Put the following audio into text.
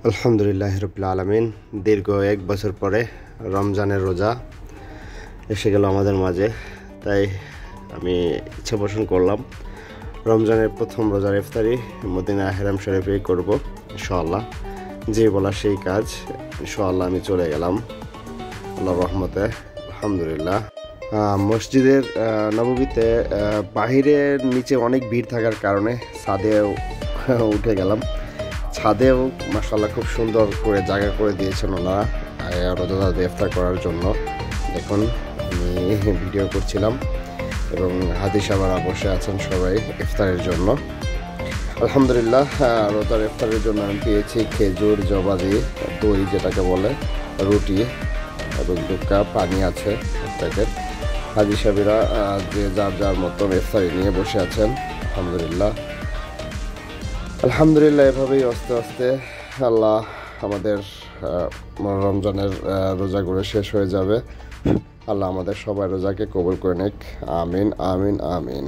আলহামদুলিল্লাহ রাব্বিল আলামিন। দীর্ঘ 1 বছর পরে রমজানের রোজা এসে গেল আমাদের মাঝে। তাই আমি ইচ্ছা পোষণ করলাম রমজানের প্রথম রোজার ইফতারি মদিনা হেরাম শরীফেই করব ইনশাআল্লাহ। যে বলা সেই কাজ, ইনশাআল্লাহ আমি চলে গেলাম আল্লাহর রহমতে। আলহামদুলিল্লাহ। মসজিদের নববীতে বাহিরের নিচে অনেক ভিড় থাকার কারণে ছাদেও উঠে গেলাম। ছাদেও মাশাআল্লাহ খুব সুন্দর করে জায়গা করে দিয়েছেন ওনারা রোজাদারদের ইফতার করার জন্য। দেখুন আমি ভিডিও করছিলাম এবং হাদি সাহেবরা বসে আছেন সবাই ইফতারের জন্য। আলহামদুলিল্লাহ। রোজার ইফতারের জন্য আমি পেয়েছি খেজুর, জবাদি, দই যেটাকে বলে, রুটি এবং 2 কাপ পানি আছে এক প্যাকেট। হাজি সাহেবরা যে যার যার মতন ইফতারি নিয়ে বসে আছেন। আলহামদুলিল্লাহ আলহামদুলিল্লাহ। এভাবেই আস্তে আস্তে আল্লাহ আমাদের রমজানের রোজাগুলো শেষ হয়ে যাবে। আল্লাহ আমাদের সবাই রোজাকে কবুল করে নিক। আমিন আমিন আমিন।